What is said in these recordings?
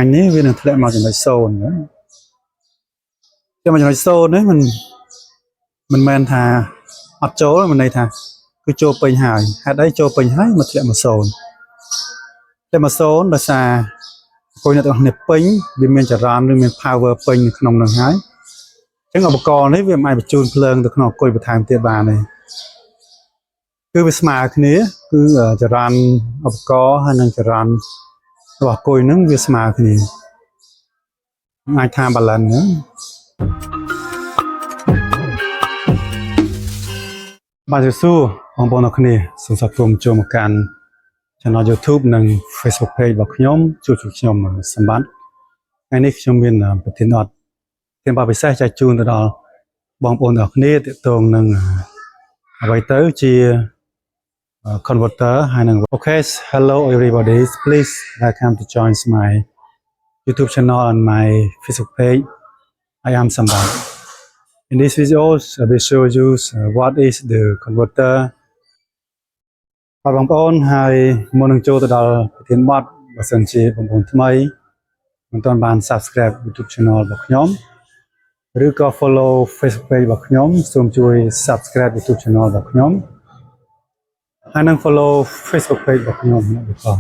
anh ấy viên là lại mà chỉ nói sâu nữa cho mà chỉ nói sâu đấy mình men thà mặt chỗ mình này thà cứ cho pin hài hạt đấy cho pin hái mà lại mà sâu lại mà sâu là xa coi như tụi nệp pin vì mình chỉ làm nên mình power pin không能hái chẳng ở một con đấy vì mai bị chôn phơi từ nó coi bị tham tiền bà này cứ bị smart này cứ chỉ làm ở có hay là chỉ làm và coi nó bị smart này ai tham bà lần nữa bàจะสู้ของบนนักนี่สุสกุมโจมกันchannel YouTube និង Facebook page របស់ខ្ញុំជួបខ្ញុំសម្បត្តិថ្ងៃនេះខ្ញុំមានប្រធានអត់មានបទពិសេសចែកជូនទៅដល់បងប្អូនទាំងគ្នាទាក់ទងនឹងអ្វីទៅជា converter ហើយនឹង Okay hello everybody please welcome to join my YouTube channel and my Facebook page I am Sambath in this video I will show you what is the converterបងប្អូនហើយមុននឹងចូលទៅដល់ប្រធានបទបើសិនជាបងប្អូនថ្មីមិនទាន់បាន subscribe YouTube channel របស់ខ្ញុំឬក៏ follow Facebook page របស់ខ្ញុំសូមជួយ subscribe YouTube channel របស់ខ្ញុំហើយនឹង follow Facebook page របស់ខ្ញុំផង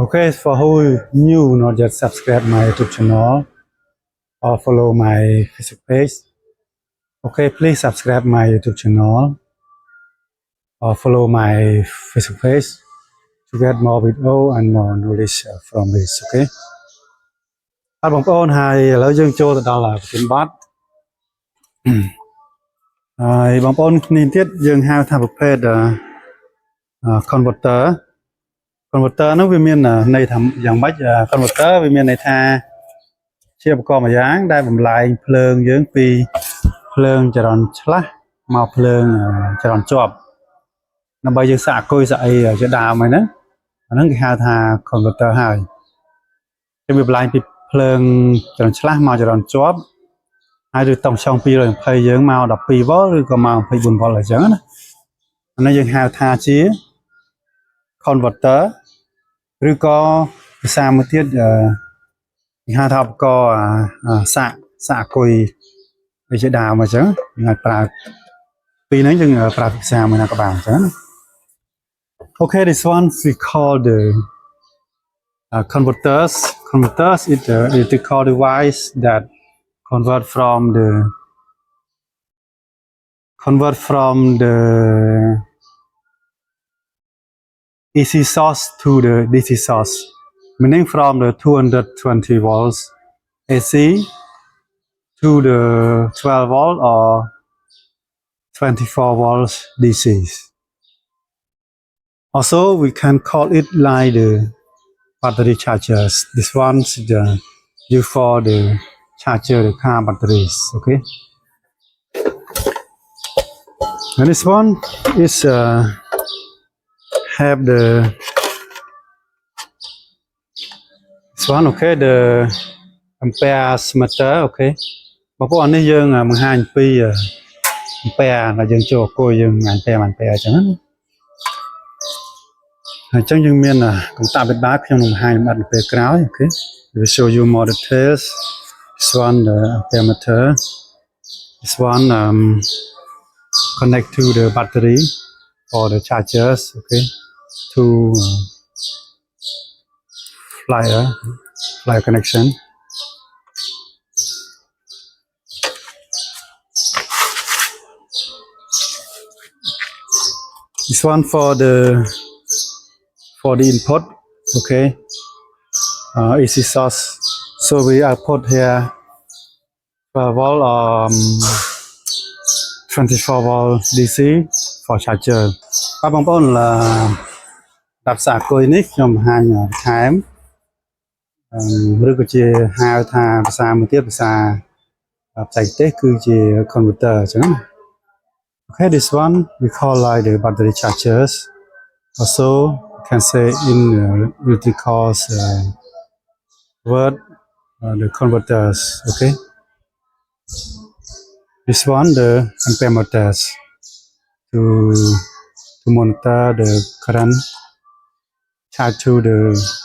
Okay for who new not yet subscribe my YouTube channel or follow my Facebook page okay please subscribe my YouTube channel or follow my Facebook page to get more video and more knowledge from this okay បងប្អូនហើយឥឡូវយើងចូលទៅដល់ប្រធានបទហើយបងប្អូនគ្នាទៀតយើងហៅថាប្រភេទ converter នោះវាមានន័យថាយ៉ាងម៉េច converter វាមានន័យថាជាឧបករណ៍មួយយ៉ាងដែលបំលែងភ្លើងយើងពីភ្លើងចរន្តឆ្លាស់មកភ្លើងចរន្តជាប់ដើម្បីយើងសាកអគុយស្អីជាដើមហ្នឹងអាហ្នឹងគេហៅថា converter ហើយគេវាបំលែងពីភ្លើងចរន្តឆ្លាស់មកចរន្តជាប់ហើយឬតង់ឆុង220យើងមក12 V ឬក៏មក24 V អញ្ចឹងណាអានេះយើងហៅថាជា converter ឬក៏ភាសាមួយទៀតគេហៅថាឧបករណ៍សាកអគុយវាជាដើមអញ្ចឹងយើងអាចប្រើពីហ្នឹងយើងប្រើភាសាមួយណាក៏បានអញ្ចឹងណា Okay this one we call the converters is the electrical device that convert from the AC source to the DC source meaning from the 220 volts AC to the 12 volt or 24 volts DC also we can call it like the battery chargers this one is used for the charger the car batteries okay and this one is have this one okay the amperes meter okay បងប្អូននេះយើងបង្ហាញពី ampere ដែលយើងចូលគួយយើង ampere អញ្ចឹងណាអញ្ចឹងយើងមានកង្តាបវិទ្យាខ្ញុំនឹងបង្ហាញលម្អិតនៅពេលក្រោយ okay we will show you more details this one the ampere meter this one connect to the battery or the chargers okay to flyer connection this one for the input okay AC source so we output here 12 volt or 24 volt DC for charger បងប្អូនដាប់សាគុយនេះខ្ញុំបង្ហាញថែមឬក៏ជាហៅថាភាសាមួយទៀតភាសាបច្ចេកទេសគឺជា converter អញ្ចឹង okay this one we call like the battery chargers also can say in electrical word the converters okay this one the ampere meters to monitor the current charge to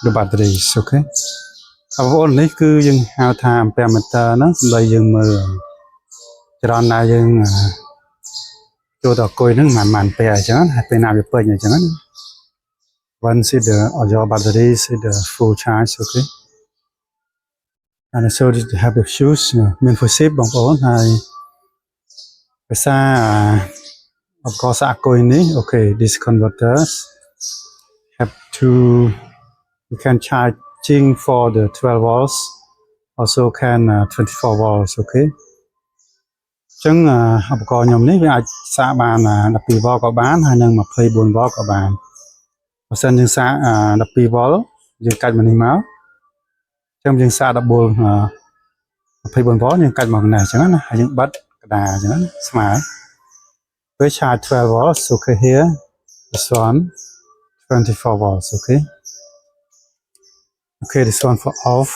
the batteries okay បងនេះគឺយើងហៅថា ampere meter ហ្នឹងសម្រាប់យើងមើលចរន្តណាយើងចូលទៅអង្គុយហ្នឹងមិនមែនពេលអញ្ចឹងហើយពេលណាវាពេញអញ្ចឹងណា once it your battery is full charge okay and so to have the shoes មាន full shape បងប្អូនហើយភាសាឧបករណ៍សាកុយនេះ okay this converters have to you can charging for the 12 volts also can 24 volts okay ចឹងឧបករណ៍ខ្ញុំនេះវាអាចសាកបាន12 volt ក៏បានហើយនិង24 volt ក៏បានបើសិនយើងសាក12 volt យើងកាច់មកនេះមកចឹងយើងសាក14 24 volt យើងកាច់មកនេះចឹងណាហើយយើងបិទកដាចឹងណាស្មើពេល charge 12 volts okay here this one 24 volts okay okay this one for off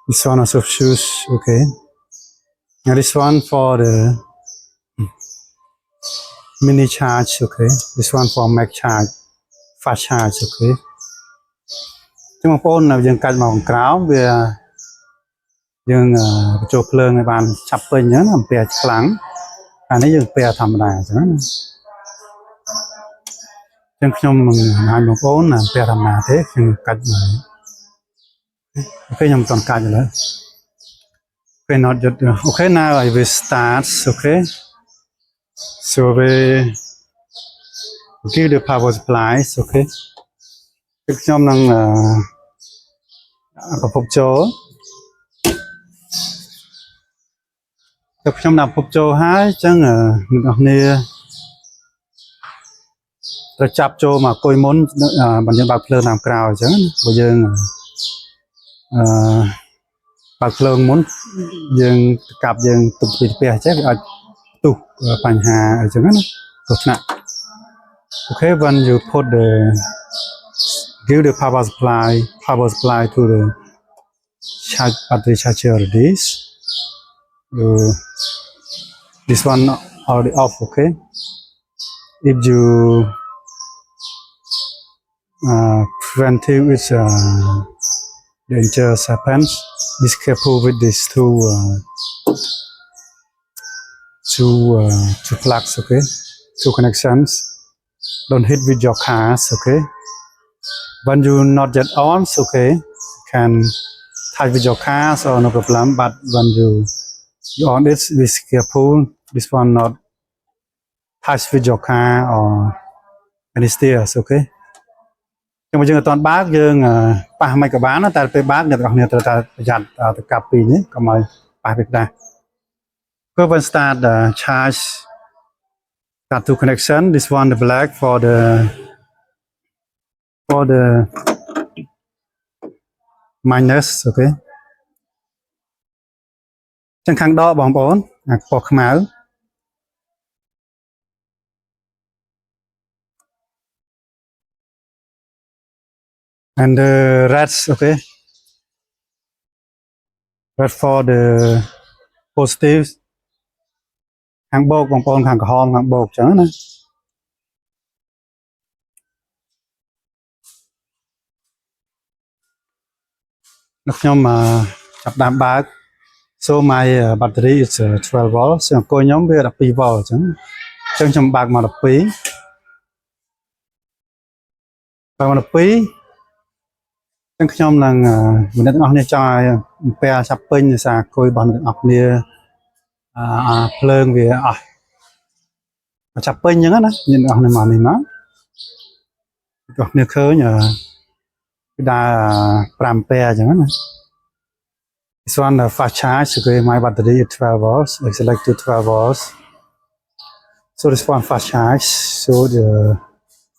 this one also choose okay now this one for the mini charge okay this one for max charge fast charge okay ចឹងបងប្អូនយើងកាច់មកក្រោមវាយើងបញ្ចូលភ្លើងឲ្យបានឆាប់ពេញអញ្ចឹងអំពីខ្លាំងអានេះយើងពេលធម្មតាអញ្ចឹងណាចឹងខ្ញុំមិនឲ្យបងប្អូនពេលធម្មតាទេខ្ញុំកាច់មកអូខេខ្ញុំមិនតន់កាច់ឥឡូវ okay not just okay now I will start okay so we give the power supply okay ខ្ញុំនឹងប្រភពចូលខ្ញុំដាក់ប្រភពចូលហើយអញ្ចឹងអ្នកនរគ្នាត្រូវចាប់ចូលមកអង្គុយមុនបើយើងបើកភ្លើងតាមក្រោយអញ្ចឹងបើយើងបើកភ្លើងមុនយើងកាប់យើងទុកពីផ្ទះចេះវាអាចទុះបញ្ហាអញ្ចឹងណាគ្រោះថ្នាក់ okay when you put the give the power supply to the charge battery charger this this one already off okay if you preventive is dangerous happens be careful with these two plugs okay two connections don't hit with your cars okay when you not yet on okay can touch with your cars or no problem but when you on this be careful this one not touch with your car or any stairs okay ចឹងបើយើងអត់ទាន់បើកយើងប៉ះមិនក៏បានតែពេលបើកអ្នកទាំងអស់គ្នាត្រូវតែប្រយ័ត្នទៅកាប់ពីនេះកុំឲ្យប៉ះវាដាស់ when start charge got two connection this one the black for the minus okay ចឹងខាងដកបងប្អូនអាពណ៌ខ្មៅ and the red okay red for the positive ខាងបូកបងប្អូនខាងក្រហមខាងបូកចឹងណាខ្ញុំចាប់ដើមបើក so my battery is 12 volt សង្គមខ្ញុំវា12 volt អញ្ចឹងខ្ញុំបើកមក12បើមក12ចឹងខ្ញុំនឹងមនុស្សទាំងអស់គ្នាចង់ឲ្យពេលឆាប់ពេញដោយសារគួយរបស់អ្នកទាំងអស់គ្នាភ្លើងវាអស់ឆាប់ពេញអញ្ចឹងណាអ្នកទាំងអស់គ្នាមកនេះមកអ្នកទាំងអស់គ្នាឃើញគឺដើរ5 ampere អញ្ចឹងណា this one fast charge okay my battery is 12 volts I select to 12 volts so this one fast charge so the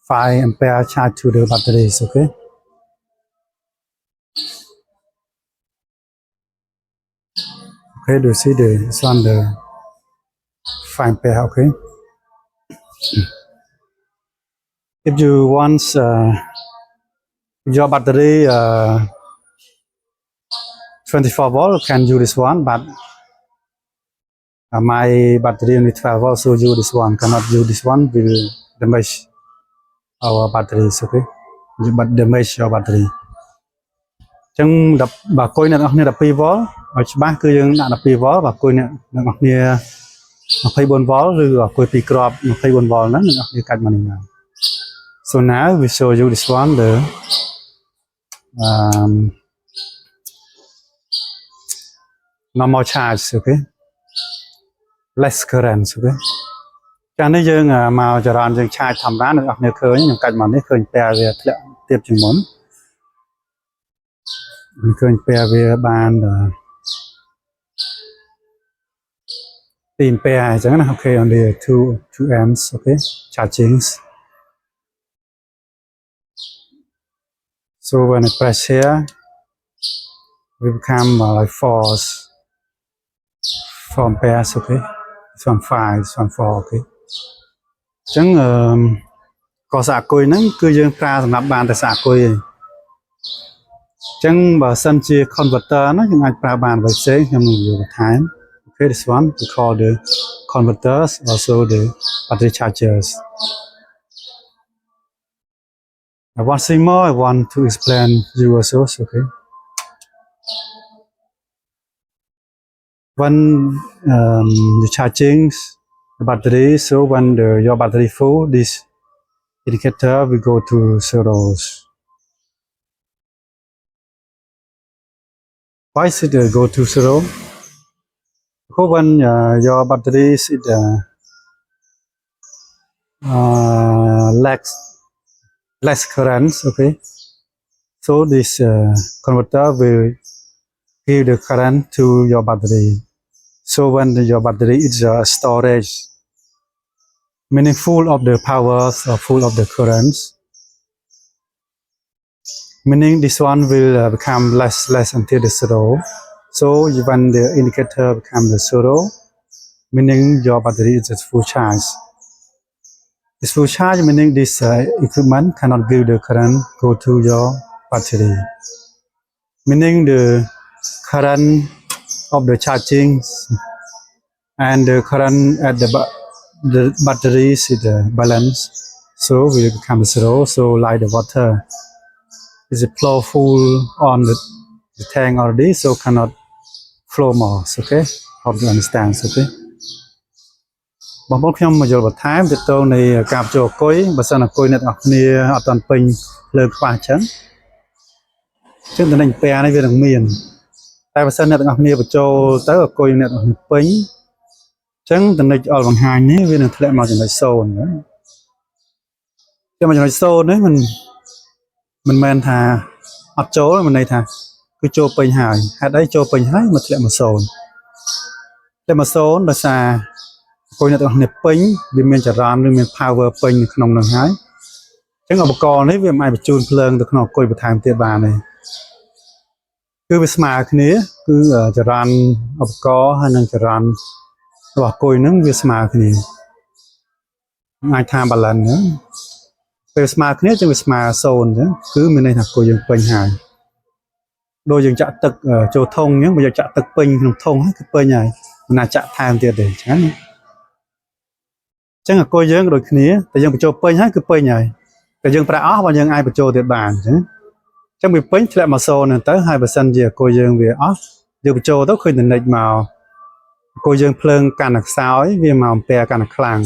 5 ampere charge to the batteries okay okay do you see this one the 5 ampere okay if you want your battery 24 volt can use this one but my battery only 12 volt so use this one cannot use this one will damage our batteries okay but damage your battery chẳng đập bà coi này nó đập 2V ở bác cứ dương đã đập 2V và coi này nó mặc nia 24V หรือว่าcoi pi crop 24V นั้นnó đi cắt mà nào so now we show you this one the normal charge okay less current okay การที่យើងមកចរន្តយើងឆាយធម្មតានៅអស់គ្នាឃើញខ្ញុំកាច់មកនេះឃើញពែវាធ្លាក់ទៀបជាងមុនឃើញពែវាបាន2 ampere អញ្ចឹងណាអូខេ only 2 amps okay charging so when I press here we become like 4 amperes okay this one 5 this one 4 okay ចឹងក៏សាគុយហ្នឹងគឺយើងប្រើសម្រាប់បានតែសាគុយឯងចឹងបើសិនជា converter ណាយើងអាចប្រើបានអ្វីផ្សេងខ្ញុំនឹងយកបន្ថែម okay this one we call the converters also the battery chargers one thing more I want to explain you also okay when you charging the battery so when your battery full this indicator will go to zeros why should it go to zero because when your battery is less current okay so this converter will give the current to your battery so when your battery is storage meaning full of the powers or full of the currents meaning this one will become less until the zero so when the indicator becomes the zero meaning your battery is at full charge this full charge meaning this equipment cannot give the current go to your battery meaning the current of the charging and the current at the batteries is balance so will become zero so like the water is flow full on the tank already so cannot flow more okay hope you understand okay បងប្អូនខ្ញុំមកយល់បន្ថែមទៅទៅនៃការបញ្ចូលអគុយបើសិនអគុយអ្នកទាំងអស់គ្នាអត់ទាន់ពេញលើខ្វះអញ្ចឹងតំណែងពែនេះវានឹងមានតែបើសិនអ្នកទាំងអស់គ្នាបញ្ចូលទៅអគុយអ្នកទាំងអស់គ្នាពេញអញ្ចឹងតំណែងអល់បង្ហាញនេះវានឹងធ្លាក់មកចំណុច0ហ្នឹងតែមកចំណុច0នេះមិនមែនថាអត់ចូលមិនន័យថាគឺចូលពេញហើយហេតុអីចូលពេញហើយមកធ្លាក់មក0តែមក0ដោយសារអគុយអ្នកទាំងអស់គ្នាពេញវាមានចរន្តឬមាន power ពេញនៅក្នុងនោះហើយអញ្ចឹងឧបករណ៍នេះវាមិនអាចបញ្ជូនភ្លើងទៅក្នុងអគុយបន្ថែមទៀតបានទេគឺវាស្មើគ្នាគឺចរន្តឧបករណ៍ហើយនឹងចរន្តរបស់អគុយហ្នឹងវាស្មើគ្នាអាចថា balance ហ្នឹងពេលស្មើគ្នាចឹងវាស្មើ0អញ្ចឹងគឺមានន័យថាអគុយយើងពេញហើយដូចយើងចាក់ទឹកចូលធុងអញ្ចឹងបើយើងចាក់ទឹកពេញក្នុងធុងហើយគឺពេញហើយមិនណាចាក់ថែមទៀតទេអញ្ចឹងអគុយយើងក៏ដូចគ្នាតែយើងបញ្ចូលពេញហើយគឺពេញហើយតែយើងប្រើអស់បើយើងអាចបញ្ចូលទៀតបានអញ្ចឹងវាពេញធ្លាក់មក0ហ្នឹងទៅហើយបើសិនជាអគុយយើងវាអស់យើងបញ្ចូលទៅឃើញតំណែងមកអគុយយើងភ្លើងកាន់តែខ្សោយវាមកអំពែកាន់តែខ្លាំង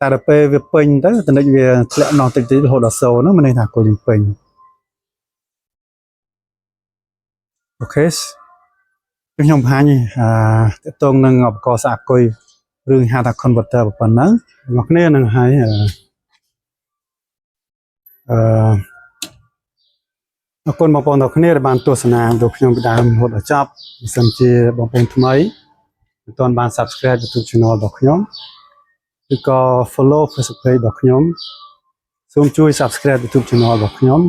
តែដល់ពេលវាពេញទៅតំណែងវាធ្លាក់នោះតិចរហូតដល់0ហ្នឹងមានន័យថាអគុយយើងពេញអូខេខ្ញុំបង្ហាញតកតងនឹងឧបករណ៍សាកអគុយរឿងហៅថា converter ប៉ុណ្ណឹងបងប្អូននឹងហើយអរគុណបងប្អូនទាំងគ្នាដែលបានទស្សនាវីដេអូខ្ញុំពីដើមរហូតដល់ចប់បើសិនជាបងប្អូនថ្មីមិនទាន់បាន subscribe YouTube channel របស់ខ្ញុំឬក៏ follow Facebook page របស់ខ្ញុំសូមជួយ subscribe YouTube channel របស់ខ្ញុំ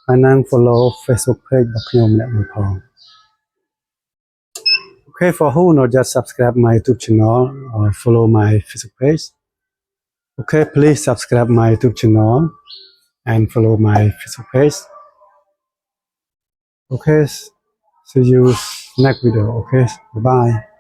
ហើយនិង follow Facebook page របស់ខ្ញុំម្នាក់មួយផង Okay, for who not just subscribe my YouTube channel or follow my Facebook page. Okay, please subscribe my YouTube channel and follow my Facebook page. Okay, see you next video. Okay, bye bye.